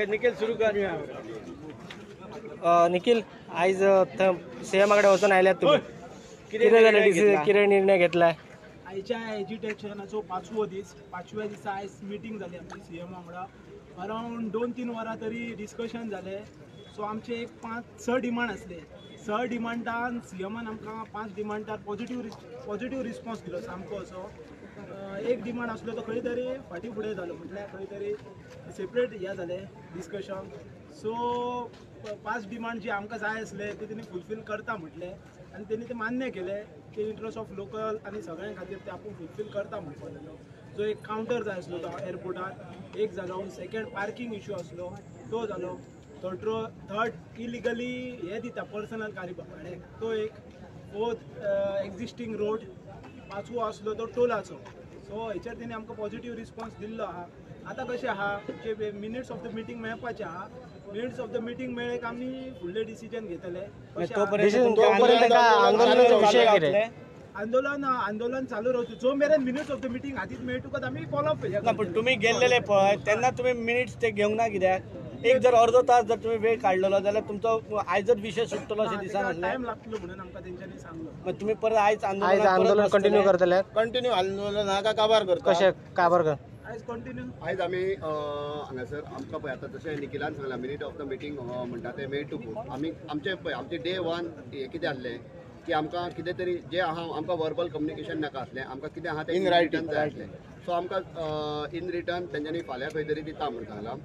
निखिल सुरू कर. निखिल आज सीएमाकडे वचून आयल्यात तुम्ही, किती झाले डिसिजन, किती निर्णय घेतलाय? आयच्या एज्युटेशनाचो 5वो दीस, 5व्या दिसा आयज मिटींग जाली आमची सीएमा वांगडा. अरावंड 2-3 वरां तरी डिस्कशन जालें. सो आमचे एक 5-6 डिमांड आसले. 6 डिमांडान सीएमान आमकां 5 डिमांडार पॉझिटिव्ह रिस्पॉन्स दिलो सामको असो. एक डिमांड आसलो तो खंय तरी फाटी फुडें जालो, म्हटल्यार खंय तरी सेपरेट हें जालें डिस्कशन. सो 5 डिमांड जे आमकां जाय आसले ते तेणी फुलफील करता म्हटले आनी तेणी ते मान्य केले की इंट्रस्ट ऑफ लोकल आनी सगळ्यां खातीर ते आपूण फुलफील करता म्हणपाक. जो एक कावंटर जाय आसलो तो एअरपोर्टार एक जालो. सेकेंड पार्किंग इश्यू आसलो तो जालो. थर्ड इलिगली हे दिता पर्सनल कारी भाडे तो एक. Fourth existing road. 5वो आसलो तो टोलाचो. सो हेचेर तेणी आमकां पॉझिटिव्ह रिस्पॉन्स दिल्लो आहा. आतां कशें आहा जे मिनिट्स ऑफ द मिटींग मेळपाचे आहा. मिनिट्स ऑफ द मिटींग मेळ्ळे की आमी फुडले डिसिजन घेतले. आंदोलन चालू रावता जो मेरेन मिनिट्स ऑफ द मिटींग हातीत मेळटकच आमी फॉलोअप करया. पण तुम्ही गेल्लेले पळय तेन्ना तुम्ही मिनिट्स ते घेवंक ना कित्याक? एक जर अर्धो तास जर तुम्ही वेळ काढलेलो जाल्यार तुमचो आयजच विषय सुटतलो अशें दिसना. टायम लागतलो म्हणून आमकां तेंच्यांनी सांगलो. मग तुम्ही परत आयज आंदोलन कंटिन्यू करतले? कंटिन्यू आंदोलन नाका काबार करता. कशें काबार कर? आयज कंटिन्यू आयज आमी हांगासर आमकां पळय आतां जशें निखिलान सांगलां मिनीट ऑफ द मिटींग म्हणटा ते मेळ टू आमी आमचे पळय आमचे डे 1 हें कितें आसलें की आमकां कितें तरी जे आहा आमकां वर्बल कम्युनिकेशन नाका आसलें. आमकां कितें आहा तें इन रायटन जाय आसलें. सो आमकां इन रिटर्न तेंच्यांनी फाल्यां खंय तरी दिता म्हणून सांगलां.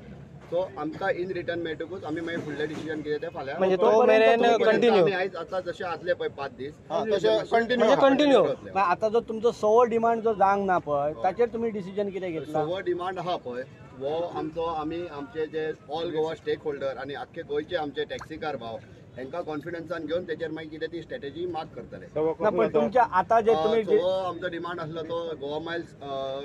सो आमकां इन रिटर्न मेळटकूच आमी मागीर फुडलें डिसिजन कितें तें फाल्यां म्हणजे तो मेरेन कंटिन्यू. आयज आतां जशें आसलें पळय 5 दीस तशें कंटिन्यू. आतां जो तुमचो 6वो डिमांड जो जावंक ना पळय ताचेर तुमी डिसिजन कितें घेतला? 6वो डिमांड आहा पळय वो आमचे जे ऑल गोवा स्टेक होल्डर आनी आख्खे गोंयचे आमचे टॅक्सीकार भाव तांकां कॉन्फिडन्सान घेवन तेचेर मागीर कितें ती स्ट्रॅटेजी मार्क करतले. पण तुमच्या आतां जे तुमी आमचो डिमांड आसलो तो गोवा मायल्स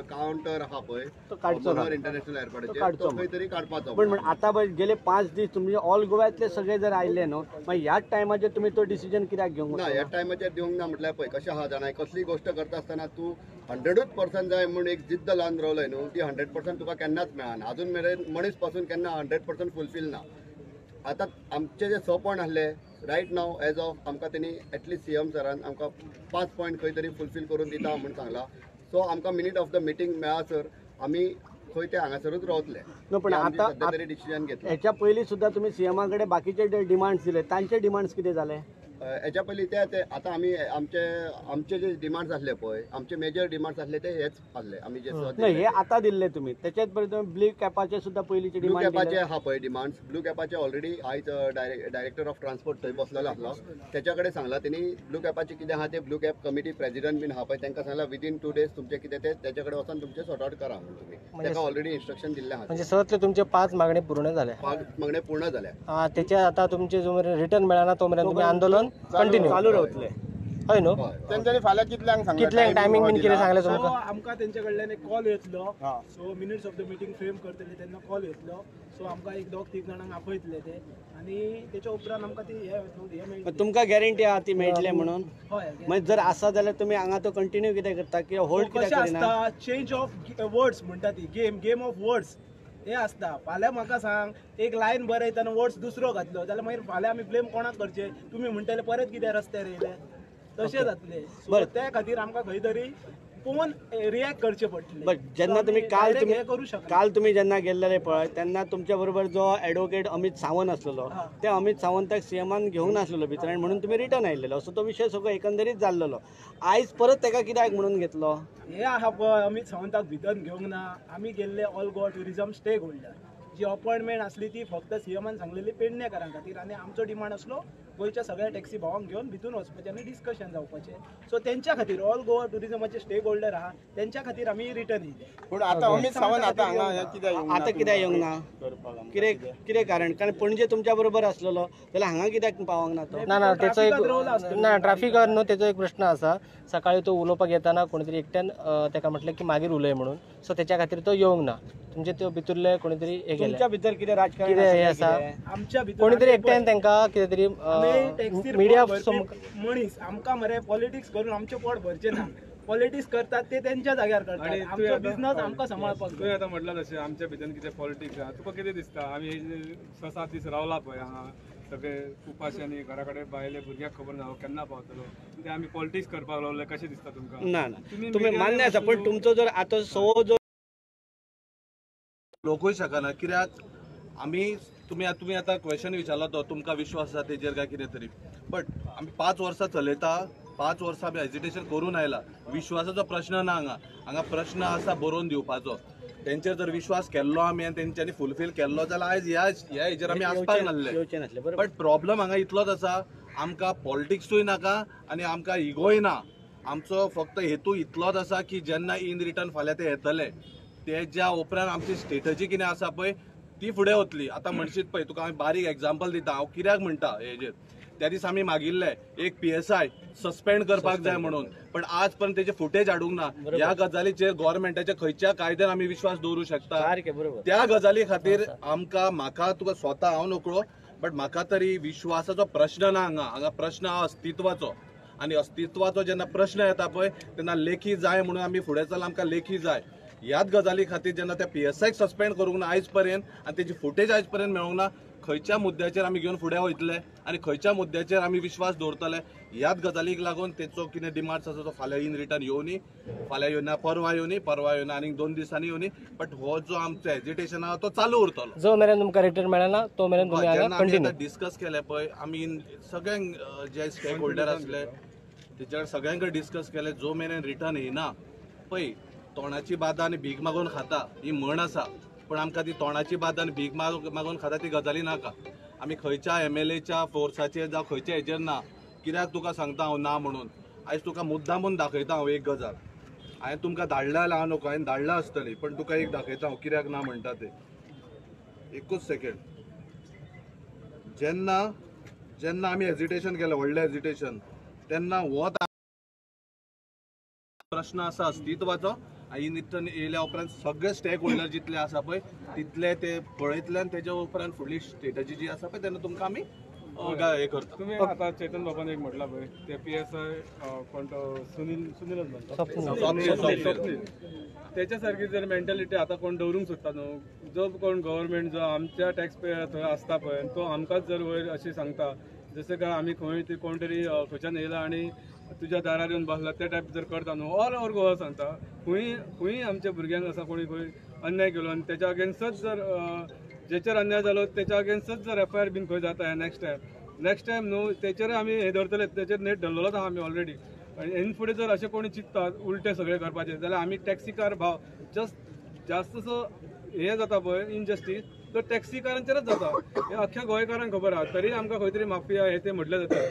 कावंटर आहा पळय तो काडचो ना इंटरनॅशनल एअरपोर्टाचेर तो खंय तरी काडपाचो. पण आता गेले 5 दीस तुमचे ऑल गोव्यातले सगळे जर आयले न्हू मागीर ह्याच टायमाचेर तुमी तो डिसिजन कित्याक घेवंक ना? ह्या टायमाचेर दिवंक ना म्हटल्यार पळय कशें आहा जाणा कसली गोश्ट करता आसतना तूं 100% जाय म्हणून एक जिद्द लावन रावलय न्हू ती 100% तुका केन्नाच मेळना. अजून मेरेन मनीस पासून केन्ना 100% फुलफील ना. आतां आमचे जे 6 पॉयंट आसले रायट नाव एज ऑफ आमकां तेणी एटलिस्ट सीएम सरान आमकां 5 पॉयंट खंय तरी फुलफील करून दिता म्हणून सांगला. सो आमकां मिनीट ऑफ द मिटींग मेळासर आमी खंय ते हांगासरूच रावतले. पण आतां तरी डिसिजन घेतलें. हेच्या पयलीं सुद्दां तुमी सीएमाकडे बाकीचे डिमांड्स दिले तांचे डिमांड्स कितें जाले? हेच्या पयलीं ते आतां आमी आमचे जे डिमांड्स आसले पळय आमचे मेजर डिमांड्स आसले ते हेच आसले. आमी जे हे आतां दिल्ले तुमी तेच्याच पयलीं ब्लू कॅपाचे सुद्दां पयलींचे डिमांड ब्लू कॅपाचे आहा पळय डिमांड्स. ब्लू कॅपाचे ऑलरेडी आयज डायरेक्टर ऑफ ट्रान्सपोर्ट थंय बसलेलो आसलो. तेच्या कडेन सांगला तेणी ब्लू कॅपाचे कितें आहा ते ब्लू कॅप कमिटी प्रेसिडेंट बीन आहा पळय तांकां सांगला विदीन 2 डेज तुमचे कितें ते तेच्या कडेन वचून तुमचे सॉर्ट आउट करा म्हणून तुमी ताका ऑलरेडी इन्स्ट्रक्शन दिल्ले आहा. म्हणजे सगळे तुमचे 5 मागणी पूर्ण जाल्या? 5 मागणी पूर्ण जाल्या. त्याच्या आता तुमचे जो मेरेन रिटर्न मेळना तो मेरेन तुम्ही आंदोलन कंटिन्यू चालू रावतले हय न्हू? तेंच्यांनी फाल्यां कितल्यांक टायमिंग बीन कितें सांगलें तुमकां? आमकां तेंच्या कडल्यान एक कॉल येतलो. So minutes of the meeting frame करतले तेन्ना कॉल येतलो. सो आमकां एक 2-3 जाणांक आपयतले ते आनी तेच्या उपरांत आमकां ती हे मेळटली. तुमकां गॅरंटी आहा ती मेळटले म्हणून? हय. म्हणजे जर आसा जाल्यार तुमी हांगा तो कंटिन्यू कितें करता की होल्ड कित्याक कशें करिना? आसता चेंज ऑफ वर्ड्स म्हणटा ती गेम ऑफ वर्ड्स हे आसता. फाल्यां म्हाका सांग एक लायन बरयतना वर्ड्स दुसरो घातलो जाल्यार मागीर फाल्यां आमी ब्लेम कोणाक करचे? तुमी म्हणटले परत कित्याक रस्त्यार येयले तशें जातलें. सो त्या खातीर आमकां खंय तरी पळोवन रिएक्ट करचें पडटलें. बट जेन्ना तुमी काल तुमी जेन्ना गेल्लेले पळय तेन्ना तुमच्या बरोबर जो एडवोकेट अमित सावंत आसलेलो ते अमित सावंताक सीएमान घेवंक नासलेलो भितर आनी म्हणून तुमी रिटर्न आयिल्लो. असो तो विशय सगळो एकंदरीत जाल्लो. आयज परत ताका कित्याक म्हणून घेतलो? हे आहा पळय अमित सावंताक भितर घेवंक ना. आमी गेल्ले all Goa tourism stakeholder. जी अपॉइंटमेंट आसली ती फक्त सीएमान सांगलेली पेडणेकारां खातीर आनी आमचो डिमांड आसलो गोंयच्या सगळ्या टॅक्सी भावांक घेवन भितून वचपाचें आनी डिस्कशन जावपाचें. सो तेंच्या खातीर ऑल गोवा टुरिझमाचे स्टेक होल्डर आहा तेंच्या खातीर आमी रिटर्न येयले. पूण आतां अमित सावंत आतां कित्याक येवंक ना? कितें कारण? कारण पणजे तुमच्या बरोबर आसलेलो जाल्यार हांगा कित्याक पावंक ना तो? ना तेचो एक ना ट्रॅफिकार न्हू तेचो एक प्रश्न आसा. सकाळी तो उलोवपाक येताना कोणी तरी एकट्यान ताका म्हटलें की मागीर उलय म्हणून. सो तेच्या खातीर तो येवंक ना. तुमचे त्यो भितरले कोणी तरी हे गेले. तुमच्या भितर कितें राजकारण हे आसा? आमच्या भितर कोणी तरी एकट्यान तांकां कितें तरी मिडिया मनीस आमकां मरे पॉलिटिक्स करून आमचें पोट भरचें ना. पॉलिटिक्स करतात ते त्यांच्या जाग्यार आणि करतात. तूं आमचो आतां- बिझनेस आमकां सांबाळपाक तुवें आतां म्हटलां तशें आमच्या भितर कितें पॉलिटिक्स आहा तुका कितें दिसता आमी 6-7 दीस रावला पळय हांगा सगळे उपाश्यांनी घरा कडेन भायले भुरग्यांक खबर ना केन्ना पावतलो ते आमी पॉलिटिक्स करपाक लागले कशें दिसता तुमकां? ना तुम्ही मान्य आसा पण तुमचो जर आता जो रोखूय शकना कित्याक आमी तुम्ही आता क्वेश्चन विचारलो तो तुमकां विश्वास आसा तेजेर काय कितें तरी बट आमी 5 वर्सां चलयता 5 वर्सां आमी एजिटेशन करून आयला विश्वासाचो प्रश्न ना हांगा प्रश्न आसा बरोवन दिवपाचो तेंचेर जर विश्वास केल्लो आमी आनी तेंच्यांनी फुलफील केल्लो जाल्यार आयज ह्या हेजेर आमी आसपाक नासले बट प्रॉब्लम हांगा इतलोच आसा आमकां पॉलिटिक्सूय नाका आनी आमकां इगोय ना आमचो फक्त हेतू इतलोच आसा की जेन्ना इन रिटर्न फाल्यां ते येतले तेज्या उपरांत आमची स्ट्रेटजी कितें आसा पळय ती फुडें वतली आतां म्हणशीत पळय तुका हांव बारीक एग्जांपल दिता हांव कित्याक म्हणटा हेजेर त्या दीस आमी मागिल्ले एक PSI सस्पेंड करपाक जाय म्हणून पण आज पर्यंत तेचे फुटेज हाडूंक ना ह्या गजालीचेर गव्हर्नमेंटाच्या खंयच्या कायद्यार आमी विश्वास दवरूं शकता त्या गजाली खातीर म्हाका तुका स्वता हांव नोकळो बट म्हाका तरी विश्वासाचो प्रश्न ना हांगा प्रश्न हा अस्तित्वाचो आनी अस्तित्वाचो जेन्ना प्रश्न येता पळय तेन्ना लेखी जाय म्हणून आमी फुडें चल आमकां लेखी जाय ह्याच गजाली खातीर जेन्ना त्या PSIक सस्पेंड करूंक ना आयज पर्यंत आनी तेजी फुटेज आयज पर्यंत मेळूंक ना खंयच्या मुद्द्याचेर आमी घेवन फुडें वयतले आनी खंयच्या मुद्द्याचेर आमी विश्वास दवरतले ह्याच गजालीक लागून तेचो कितें डिमांड्स आसा तो फाल्यां इन रिटर्न येवनी फाल्यां येवना परवा येवना आनीक 2 दिसांनी येवनी बट हो जो आमचो एजिटेशन आहा तो चालू उरतलो जो मेरेन तुमकां रिटर्न मेळना तो मेरेन तुम्ही जेन्ना आमी कंटिन्यू आतां डिस्कस केले पळय आमी सगळ्यांक जे स्टेक होल्डर आसले तेच्या सगळ्यांक डिस्कस केले जो मेरेन रिटर्न येना पळय तोंडाची बादा आनी भीक मागून खाता ही म्हण आसा पण आमकां ती तोंडाची बाद आनी भीक मागून खाता ती गजाली नाका आमी खंयच्या MLAच्या फोर्साचेर जावं खंयच्या हेजेर ना कित्याक तुका सांगता हांव ना म्हणून आयज तुका मुद्दामून दाखयता हांव एक गजाल हांवें तुमकां धाडला जाल्यार हांव नको हांवें धाडला आसतली पण तुका एक दाखयता हांव कित्याक ना म्हणटा ते एकूच सेकंड जेन्ना आमी एजिटेशन केलें व्हडलें एजिटेशन तेन्ना हो प्रश्न आसा अस्तित्वाचो आनी रिटर्न येयल्या उपरांत सगळे स्टेक होल्डर जितले आसा पळय तितले ते पळयतले आनी तेच्या उपरांत फुडली स्ट्रेटजी जी आसा पळय तेन्ना तुमकां आमी हे करता तुम्ही आता चेतन बाबान एक म्हटला पळय ते PSI कोण तो सुनीलच म्हणतो स्वप्नील त्याच्या सारखी जर मेंटॅलिटी आता कोण दवरूंक सोदता न्हू जो कोण गव्हर्नमेंट जो आमच्या टॅक्स पेयर थंय आसता पळय तो आमकांच जर वयर अशी सांगता जशें काय आमी खंय ती कोण तरी खंयच्यान येयला आनी तुज्या दारार येवन बसला त्या टायप जर करता न्हू ऑल ओवर गोवा सांगता खंय आमच्या भुरग्यांक असा कोणी खंय अन्याय केलो आनी तेच्या अगेन्स्टच जर जेचेर अन्याय जालो तेच्या अगेन्स्टच जर FIR बीन खंय जाता नेक्स्ट टायम न्हू तेचेर आमी हे धरतले तेचेर नेट धरलेलोच आहा आमी ऑलरेडी आनी हेन फुडें जर अशें कोणी चिंततात उलटे सगळे करपाचे जाल्यार आमी टॅक्सीकार भाव जास्तसो हे जाता पळय इनजस्टीस तो टॅक्सीकारांचेरच जाता हे अख्ख्या गोंयकारांक खबर आहा तरी आमकां खंय तरी माफिया हे ते म्हटले जाता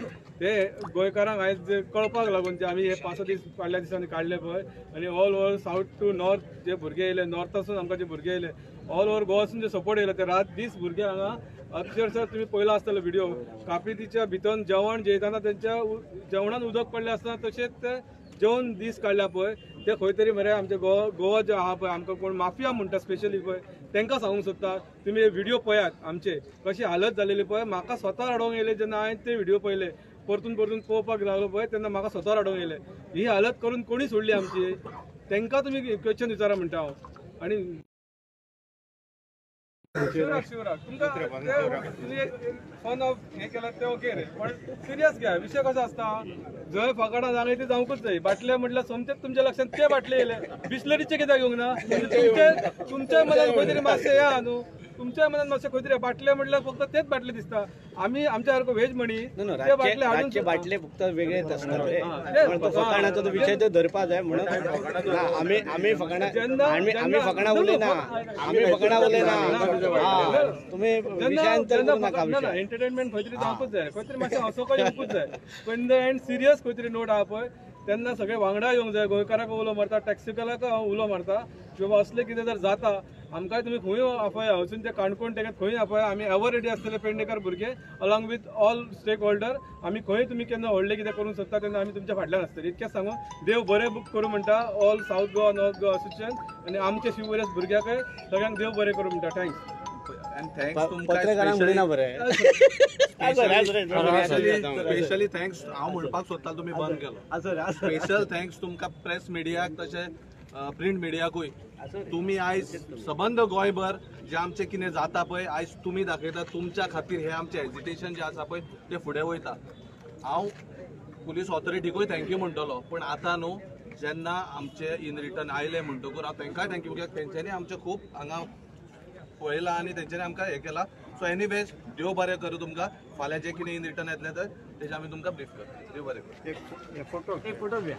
ते गोंयकारांक आयज कळपाक लागून जे आमी हे 5 दीस फाटल्या दिसांनी काडले पळय आनी all over south to north जे भुरगे येयले नॉर्थासून आमकां जे भुरगे येयले ऑल ओवर गोवासून जे सपोर्ट येयले ते रात दीस भुरगे हांगा अक्षरशः तुम्ही पळयलो आसतलो व्हिडिओ कापितीच्या भितर जेवण जेयताना त्यांच्या जेवणान उदक पडले आसतना तशेंच ते जेवण दीस काडल्या पळय ते खंय तरी मरे आमचे गोवा जे आहा पळय आमकां कोण माफिया म्हणटा स्पेशली पळय तांकां सांगूंक सोदता तुमी हे व्हिडिओ पळयात आमचे कशी हालत जालेली पळय म्हाका स्वता रडोंक येयले जेन्ना हांवें ते व्हिडिओ पळयले परतून पळोवपाक लागलो पळय तेन्ना म्हाका स्वता रडोंक येयले ही हालत करून कोणी सोडली आमची तांकां तुमी क्वेश्चन विचारा म्हणटा हांव आनी शिवराक तुमकां फन ऑफ हे केलं ते ओके रे पण सिरियस घ्या विषय कसा असता जंय फकाडां जाले ते जावंकूच जाय बाटले म्हटल्यार सोमतेच तुमच्या लक्षात ते बाटले येयले बिस्लरीचे कित्याक घेवंक ना तुमच्या मनात खंय तरी मातशें या न्हू तुमच्या मनात मातशें खंय तरी बाटले म्हटल्यार फक्त तेच बाटले दिसता आमी आमच्या सारको व्हेज म्हणी ते बाटले हाडून बाटले फक्त वेगळेच असतात पण तो फकाणाचो तो विषय तो धरपा जाय म्हणून आमी फकाणां उलयना आमी फकाणां उलयना तुम्ही विशयांतर करू नाका एंटरटेनमेंट खंय तरी जावंकूच जाय खंय तरी मातशें हसोवपाक येवंकूच जाय पण इन द एंड सिरियस खंय तरी नोट आहा पळय तेन्ना सगळे वांगडा येवंक जाय गोंयकारांक उलो मारता टॅक्सीकारांक उलो मारता किंवा असले कितें जर जाता आमकां तुमी खंय आपया वचून ते काणकोण तेका खंय आपया आमी एवर रेडी आसतले पेडणेकार भुरगे along with all stakeholder आमी खंय तुमी केन्ना व्हडलें कितें करूंक सोदता तेन्ना आमी तुमच्या फाटल्यान आसतले इतकेंच सांगून देव बरें करूं म्हणटा all south Goa north Goa association आनी आमच्या शिवरेस भुरग्यांकय सगळ्यांक देव बरें करूं म्हणटा थँक्स आणि थँक्स पत्रकारांक म्हणिना बरें स्पेशली थँक्स हांव म्हणपाक सोदतां तुमी बंद केलो स्पेशल थँक्स तुमकां प्रेस मिडियाक तशें प्रिंट मिडियाकूय तुम्ही आयज सबंद गोंयभर जे आमचे कितें जाता पळय आयज तुमी दाखयता तुमच्या खातीर हे आमचे एजिटेशन जे आसा पळय ते फुडें वयता हांव पुलीस ऑथॉरिटीकूय थँक्यू म्हणटलो पण आतां न्हू जेन्ना आमचे इन रिटर्न आयले म्हणटकूच हांव तांकांय थँक्यू कित्याक तेंच्यांनी आमचे खूब हांगा पळयलां आनी तेंच्यांनी आमकां हें केलां सो एनीवेज देव बरें करूं तुमकां फाल्यां जे कितें इन रिटर्न येतलें तर तेजें आमी तुमकां ब्रीफ करता देव बरें करूं एक फोटो घ्या